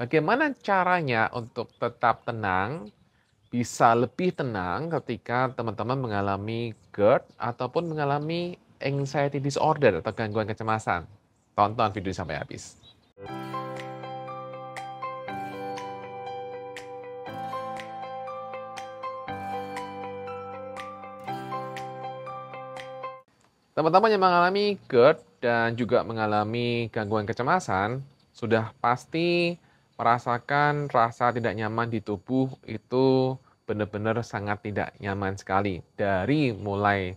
Bagaimana caranya untuk tetap tenang, bisa lebih tenang ketika teman-teman mengalami GERD ataupun mengalami anxiety disorder atau gangguan kecemasan? Tonton video sampai habis. Teman-teman yang mengalami GERD dan juga mengalami gangguan kecemasan, sudah pasti merasakan rasa tidak nyaman di tubuh itu benar-benar sangat tidak nyaman sekali. Dari mulai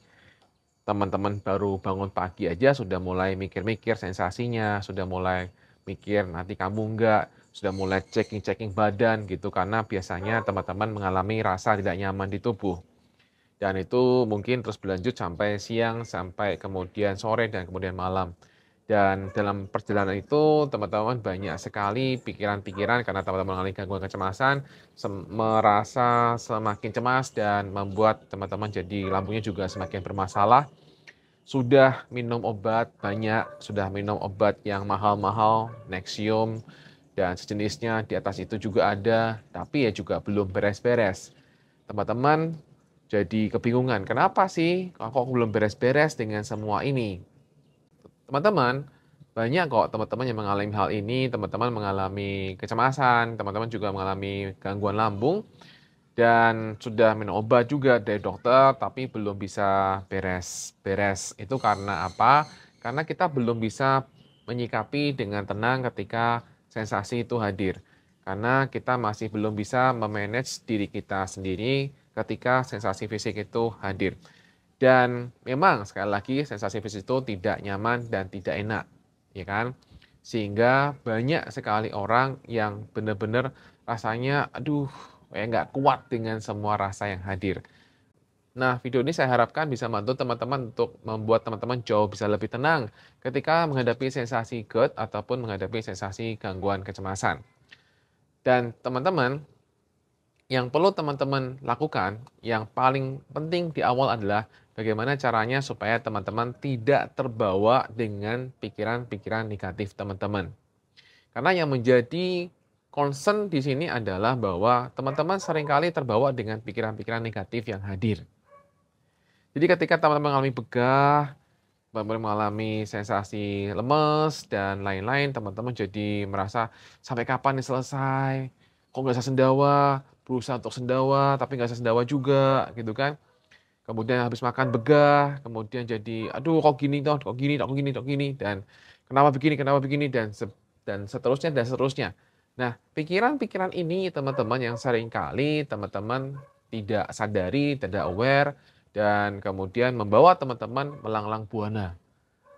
teman-teman baru bangun pagi aja sudah mulai mikir-mikir sensasinya, sudah mulai mikir nanti kamu enggak, sudah mulai checking-checking badan gitu karena biasanya teman-teman mengalami rasa tidak nyaman di tubuh. Dan itu mungkin terus berlanjut sampai siang, sampai kemudian sore, dan kemudian malam. Dan dalam perjalanan itu teman-teman banyak sekali pikiran-pikiran karena teman-teman mengalami gangguan kecemasan, merasa semakin cemas dan membuat teman-teman jadi lambungnya juga semakin bermasalah. Sudah minum obat banyak, sudah minum obat yang mahal-mahal, Nexium, dan sejenisnya, di atas itu juga ada, tapi ya juga belum beres-beres. Teman-teman jadi kebingungan, kenapa sih kok belum beres-beres dengan semua ini? Teman-teman, banyak kok teman-teman yang mengalami hal ini, teman-teman mengalami kecemasan, teman-teman juga mengalami gangguan lambung, dan sudah minum obat juga dari dokter, tapi belum bisa beres-beres. Itu karena apa? Karena kita belum bisa menyikapi dengan tenang ketika sensasi itu hadir. Karena kita masih belum bisa memanage diri kita sendiri ketika sensasi fisik itu hadir. Dan memang sekali lagi sensasi fisik itu tidak nyaman dan tidak enak, ya kan? Sehingga banyak sekali orang yang benar-benar rasanya, aduh, kayak nggak kuat dengan semua rasa yang hadir. Nah, video ini saya harapkan bisa membantu teman-teman untuk membuat teman-teman jauh bisa lebih tenang ketika menghadapi sensasi GERD ataupun menghadapi sensasi gangguan kecemasan. Dan teman-teman, yang perlu teman-teman lakukan, yang paling penting di awal adalah bagaimana caranya supaya teman-teman tidak terbawa dengan pikiran-pikiran negatif teman-teman. Karena yang menjadi concern di sini adalah bahwa teman-teman seringkali terbawa dengan pikiran-pikiran negatif yang hadir. Jadi ketika teman-teman mengalami begah, teman-teman mengalami sensasi lemes dan lain-lain, teman-teman jadi merasa sampai kapan nih selesai? Kok nggak bisa sendawa? Berusaha untuk sendawa, tapi nggak bisa sendawa juga, gitu kan? Kemudian habis makan begah, kemudian jadi, aduh kok gini toh, kok gini, kok gini, kok gini, dan kenapa begini, dan seterusnya, dan seterusnya. Nah, pikiran-pikiran ini teman-teman yang seringkali teman-teman tidak sadari, tidak aware, dan kemudian membawa teman-teman melanglang buana.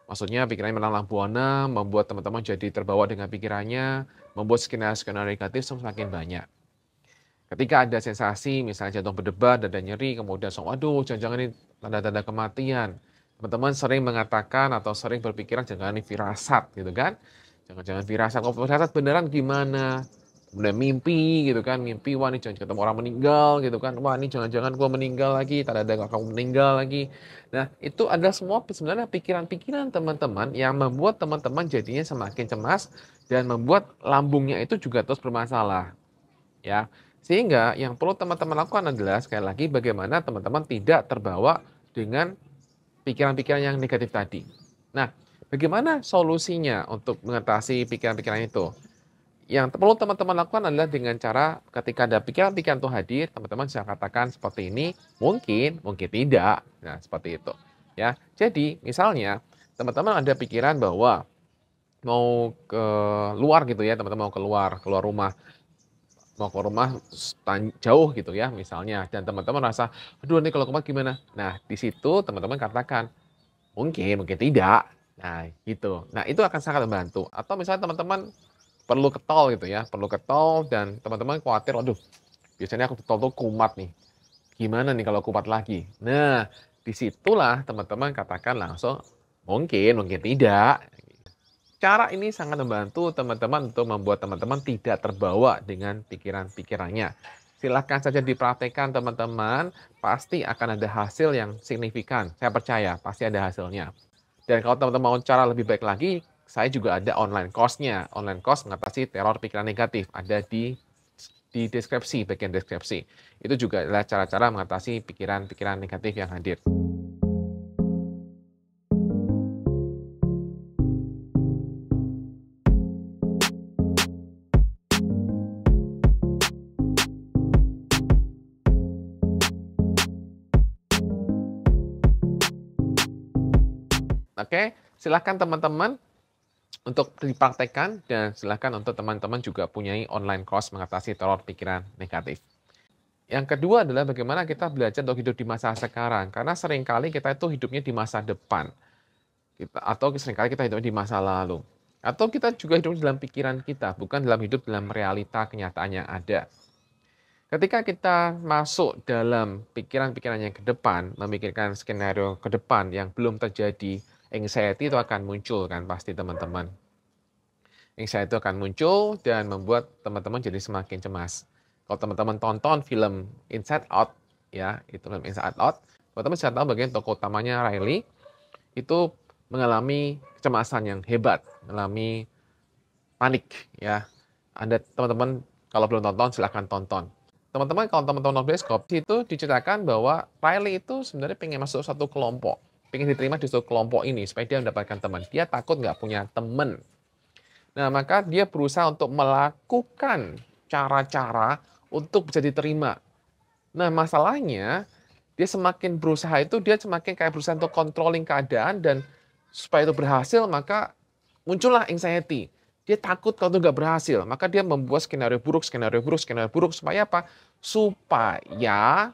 Maksudnya pikirannya melanglang buana, membuat teman-teman jadi terbawa dengan pikirannya, membuat skenario-skenario negatif semakin banyak. Ketika ada sensasi, misalnya jantung berdebar, dada nyeri, kemudian waduh, jangan-jangan ini tanda-tanda kematian. Teman-teman sering mengatakan atau sering berpikiran, jangan ini firasat, gitu kan? Jangan-jangan firasat. Kalau firasat beneran gimana? Kemudian mimpi, gitu kan? Mimpi, wah ini jangan ketemu orang meninggal, gitu kan? Wah ini jangan-jangan gua meninggal lagi, tanda-tanda kamu meninggal lagi. Nah, itu adalah semua sebenarnya pikiran-pikiran teman-teman yang membuat teman-teman jadinya semakin cemas dan membuat lambungnya itu juga terus bermasalah. Ya, sehingga yang perlu teman-teman lakukan adalah sekali lagi bagaimana teman-teman tidak terbawa dengan pikiran-pikiran yang negatif tadi. Nah, bagaimana solusinya untuk mengatasi pikiran-pikiran itu? Yang perlu teman-teman lakukan adalah dengan cara ketika ada pikiran-pikiran itu hadir, teman-teman bisa katakan seperti ini, mungkin, mungkin tidak. Nah, seperti itu. Ya. Jadi, misalnya teman-teman ada pikiran bahwa mau ke luar gitu ya, teman-teman mau keluar rumah. Mau ke rumah jauh gitu ya misalnya dan teman-teman rasa, "Aduh nih kalau ke rumah gimana?" Nah di situ teman-teman katakan, "Mungkin, mungkin tidak." Nah gitu. Nah itu akan sangat membantu atau misalnya teman-teman perlu ke tol gitu ya, perlu ke tol dan teman-teman khawatir, "Waduh biasanya aku ke tol tuh kumat nih, gimana nih kalau kumat lagi?" Nah disitulah teman-teman katakan langsung, "Mungkin, mungkin tidak." Cara ini sangat membantu teman-teman untuk membuat teman-teman tidak terbawa dengan pikiran-pikirannya. Silahkan saja dipraktekkan teman-teman, pasti akan ada hasil yang signifikan. Saya percaya pasti ada hasilnya. Dan kalau teman-teman mau cara lebih baik lagi, saya juga ada online course-nya. Online course mengatasi teror pikiran negatif. Ada di deskripsi, bagian deskripsi. Itu juga adalah cara-cara mengatasi pikiran-pikiran negatif yang hadir. Oke, silahkan teman-teman untuk dipraktekkan dan silahkan untuk teman-teman juga punyai online course mengatasi teror pikiran negatif. Yang kedua adalah bagaimana kita belajar untuk hidup di masa sekarang. Karena seringkali kita itu hidupnya di masa depan. Atau seringkali kita hidup di masa lalu. Atau kita juga hidup dalam pikiran kita, bukan dalam realita kenyataan yang ada. Ketika kita masuk dalam pikiran-pikiran yang ke depan, memikirkan skenario ke depan yang belum terjadi, anxiety itu akan muncul kan pasti teman-teman. Anxiety itu akan muncul dan membuat teman-teman jadi semakin cemas. Kalau teman-teman tonton film Inside Out, ya, itu film Inside Out, teman-teman bisa tahu bagian tokoh utamanya Riley itu mengalami kecemasan yang hebat, mengalami panik, ya. Anda teman-teman kalau belum tonton silahkan tonton. Teman-teman kalau teman-teman nonton bioskop itu diceritakan bahwa Riley itu sebenarnya pengen masuk satu kelompok, pengen diterima di satu kelompok ini supaya dia mendapatkan teman. Dia takut nggak punya teman. Nah, maka dia berusaha untuk melakukan cara-cara untuk bisa diterima. Nah, masalahnya dia semakin berusaha itu dia semakin kayak berusaha untuk controlling keadaan dan supaya itu berhasil maka muncullah anxiety. Dia takut kalau itu nggak berhasil, maka dia membuat skenario buruk supaya apa? Supaya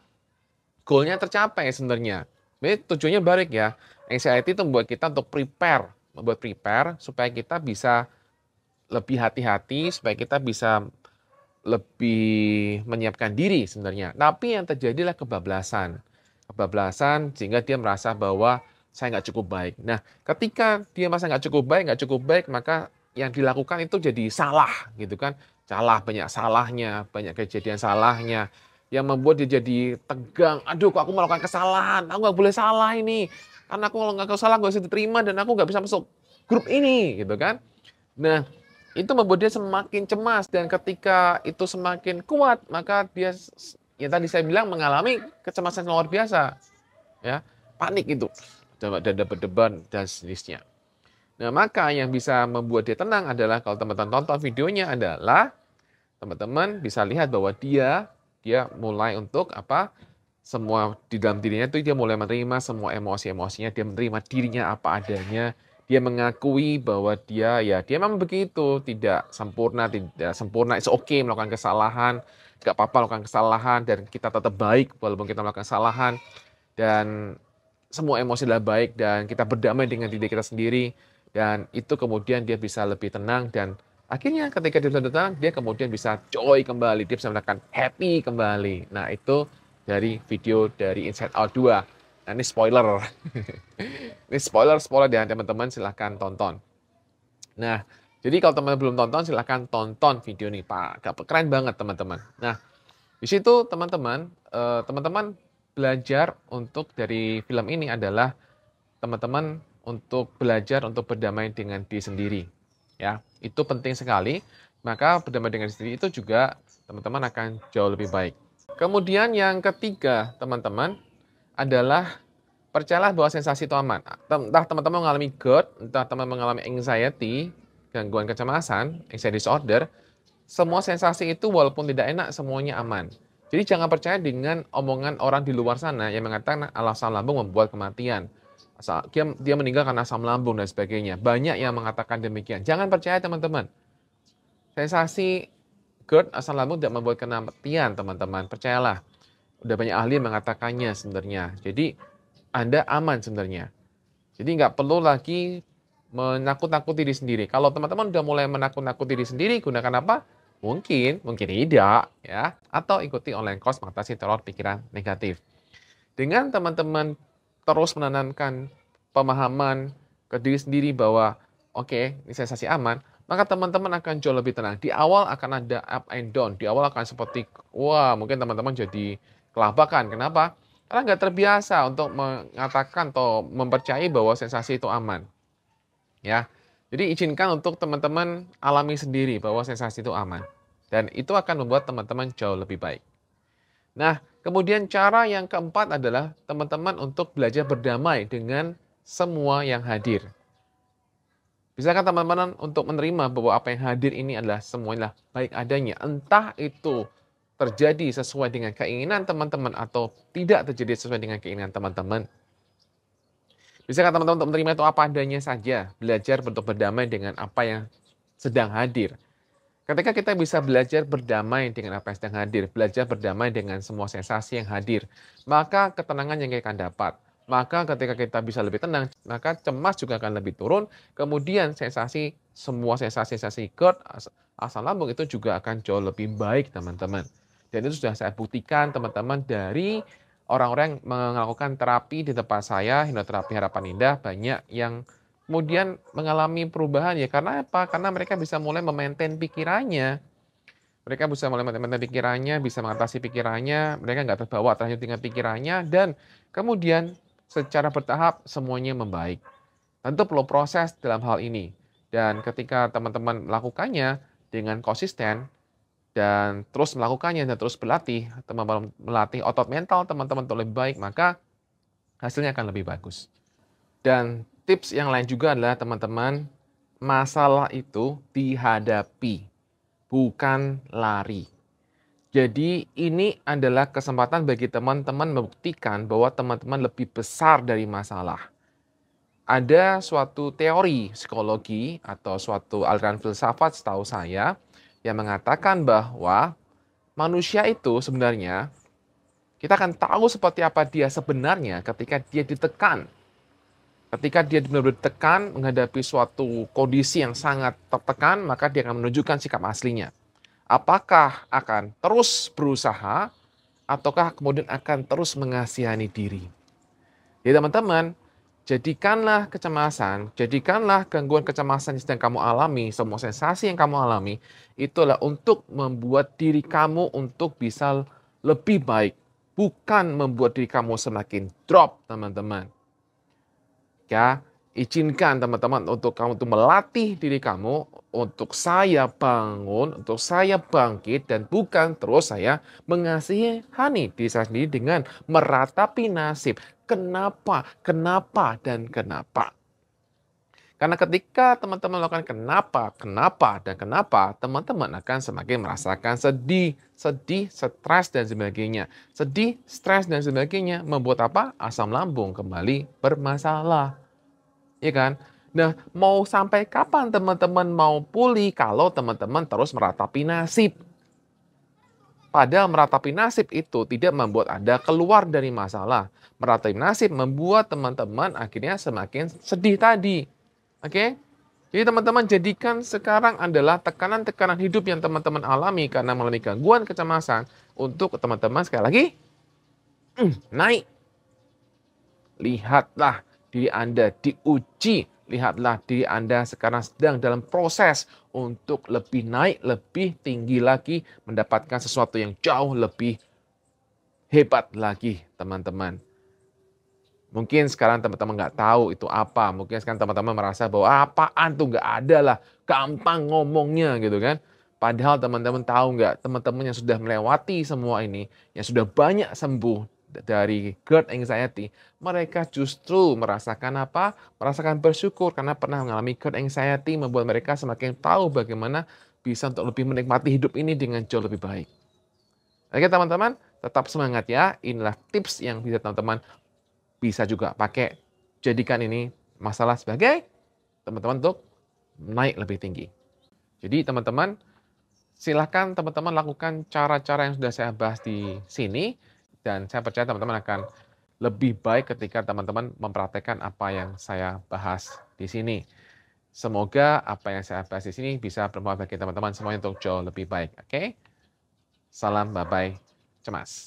goalnya tercapai sebenarnya. Jadi tujuannya balik ya. Anxiety itu membuat kita untuk membuat prepare supaya kita bisa lebih hati-hati, supaya kita bisa lebih menyiapkan diri sebenarnya. Tapi yang terjadi adalah kebablasan. Kebablasan sehingga dia merasa bahwa saya nggak cukup baik. Nah, ketika dia merasa nggak cukup baik, maka yang dilakukan itu jadi salah, gitu kan. Banyak salahnya, banyak kejadian salahnya. Yang membuat dia jadi tegang. Aduh, kok aku melakukan kesalahan? Aku nggak boleh salah ini. Karena aku kalau nggak salah nggak bisa diterima dan aku nggak bisa masuk grup ini, gitu kan. Nah, itu membuat dia semakin cemas dan ketika itu semakin kuat, maka dia yang tadi saya bilang mengalami kecemasan luar biasa. Ya, panik itu. Dada berdebar dan sejenisnya. Nah, maka yang bisa membuat dia tenang adalah kalau teman-teman tonton videonya adalah teman-teman bisa lihat bahwa dia mulai untuk apa? Semua di dalam dirinya itu dia mulai menerima semua emosi-emosinya, dia menerima dirinya apa adanya. Dia mengakui bahwa dia memang begitu, tidak sempurna, it's okay melakukan kesalahan, nggak apa-apa melakukan kesalahan dan kita tetap baik walaupun kita melakukan kesalahan dan semua emosi adalah baik dan kita berdamai dengan diri kita sendiri dan itu kemudian dia bisa lebih tenang dan akhirnya ketika dia sudah tenang dia kemudian bisa joy kembali, dia bisa merasakan happy kembali. Nah, itu dari video dari Inside Out 2. Nah, ini spoiler. Ini spoiler ya teman-teman, silahkan tonton. Nah, jadi kalau teman-teman belum tonton silahkan tonton video ini Pak. Keren banget teman-teman. Nah, di situ teman-teman belajar untuk dari film ini adalah teman-teman untuk belajar untuk berdamai dengan diri sendiri. Ya, itu penting sekali. Maka berdamai dengan diri sendiri itu juga teman-teman akan jauh lebih baik. Kemudian yang ketiga, teman-teman, adalah percayalah bahwa sensasi itu aman. Entah teman-teman mengalami GERD, entah teman mengalami anxiety, gangguan kecemasan, anxiety disorder, semua sensasi itu walaupun tidak enak, semuanya aman. Jadi jangan percaya dengan omongan orang di luar sana yang mengatakan asam lambung membuat kematian. Dia meninggal karena asam lambung dan sebagainya. Banyak yang mengatakan demikian. Jangan percaya teman-teman. Sensasi GERD, asam lambung tidak membuat kematian teman-teman. Percayalah. Udah banyak ahli yang mengatakannya sebenarnya. Jadi Anda aman sebenarnya. Jadi nggak perlu lagi menakut-nakuti diri sendiri. Kalau teman-teman udah mulai menakut-nakuti diri sendiri, gunakan apa? Mungkin tidak, ya. Atau ikuti online course mengatasi teror pikiran negatif. Dengan teman-teman terus menanamkan pemahaman ke diri sendiri bahwa oke, ini sensasi aman, maka teman-teman akan jauh lebih tenang. Di awal akan ada up and down. Di awal akan seperti, wah mungkin teman-teman jadi kelabakan. Kenapa? Karena nggak terbiasa untuk mengatakan atau mempercayai bahwa sensasi itu aman. Ya, Jadi izinkan untuk teman-teman alami sendiri bahwa sensasi itu aman. Dan itu akan membuat teman-teman jauh lebih baik. Nah, kemudian cara yang keempat adalah teman-teman untuk belajar berdamai dengan semua yang hadir. Bisakah teman-teman untuk menerima bahwa apa yang hadir ini adalah semuanya baik adanya. Entah itu terjadi sesuai dengan keinginan teman-teman atau tidak terjadi sesuai dengan keinginan teman-teman. Bisakah teman-teman untuk menerima itu apa adanya saja. Belajar untuk berdamai dengan apa yang sedang hadir. Ketika kita bisa belajar berdamai dengan apa yang sedang hadir, belajar berdamai dengan semua sensasi yang hadir, maka ketenangan yang kita akan dapat. Maka ketika kita bisa lebih tenang, maka cemas juga akan lebih turun. Kemudian semua sensasi GERD, asam lambung itu juga akan jauh lebih baik teman-teman. Dan itu sudah saya buktikan teman-teman dari orang-orang yang melakukan terapi di tempat saya, hipnoterapi Harapan Indah, banyak yang kemudian mengalami perubahan ya karena apa? Karena mereka bisa mulai memaintain pikirannya. Mereka bisa mulai memaintain pikirannya, bisa mengatasi pikirannya, mereka nggak terbawa terhanyut dengan pikirannya, dan kemudian secara bertahap semuanya membaik. Tentu perlu proses dalam hal ini. Dan ketika teman-teman melakukannya dengan konsisten dan terus melakukannya dan terus berlatih, teman-teman melatih otot mental teman-teman untuk lebih baik, maka hasilnya akan lebih bagus. Dan tips yang lain juga adalah teman-teman, masalah itu dihadapi, bukan lari. Jadi ini adalah kesempatan bagi teman-teman membuktikan bahwa teman-teman lebih besar dari masalah. Ada suatu teori psikologi atau suatu aliran filsafat setahu saya yang mengatakan bahwa manusia itu sebenarnya kita akan tahu seperti apa dia sebenarnya ketika dia ditekan. Ketika dia benar-benar ditekan menghadapi suatu kondisi yang sangat tertekan, maka dia akan menunjukkan sikap aslinya. Apakah akan terus berusaha, ataukah kemudian akan terus mengasihani diri. Jadi teman-teman, jadikanlah kecemasan, jadikanlah gangguan kecemasan yang sedang kamu alami, semua sensasi yang kamu alami, itulah untuk membuat diri kamu untuk bisa lebih baik. Bukan membuat diri kamu semakin drop, teman-teman. Ya, izinkan teman-teman untuk kamu tuh melatih diri kamu untuk saya bangun, untuk saya bangkit dan bukan terus saya mengasihani diri saya sendiri dengan meratapi nasib. Kenapa, kenapa, dan kenapa. Karena ketika teman-teman melakukan kenapa, kenapa, dan kenapa, teman-teman akan semakin merasakan sedih, stres, dan sebagainya. Sedih, stres, dan sebagainya membuat apa? Asam lambung kembali bermasalah. Iya kan? Nah, mau sampai kapan teman-teman mau pulih kalau teman-teman terus meratapi nasib? Padahal meratapi nasib itu tidak membuat Anda keluar dari masalah. Meratapi nasib membuat teman-teman akhirnya semakin sedih tadi. Oke? Jadi teman-teman jadikan sekarang adalah tekanan-tekanan hidup yang teman-teman alami karena mengalami gangguan kecemasan untuk teman-teman sekali lagi naik. Lihatlah diri Anda diuji, lihatlah diri Anda sekarang sedang dalam proses untuk lebih naik, lebih tinggi lagi, mendapatkan sesuatu yang jauh lebih hebat lagi, teman-teman. Mungkin sekarang teman-teman nggak tahu itu apa, mungkin sekarang teman-teman merasa bahwa apaan tuh nggak ada lah, gampang ngomongnya gitu kan. Padahal teman-teman tahu nggak, teman-teman yang sudah melewati semua ini, yang sudah banyak sembuh dari GERD anxiety, mereka justru merasakan apa? Merasakan bersyukur karena pernah mengalami GERD anxiety, membuat mereka semakin tahu bagaimana bisa untuk lebih menikmati hidup ini dengan jauh lebih baik. Oke teman-teman, tetap semangat ya. Inilah tips yang bisa teman-teman bisa juga pakai. Jadikan ini masalah sebagai teman-teman untuk naik lebih tinggi. Jadi teman-teman, silahkan teman-teman lakukan cara-cara yang sudah saya bahas di sini. Dan saya percaya teman-teman akan lebih baik ketika teman-teman mempraktekkan apa yang saya bahas di sini. Semoga apa yang saya bahas di sini bisa bermanfaat bagi teman-teman semuanya untuk jauh lebih baik. Oke? Salam bye-bye cemas.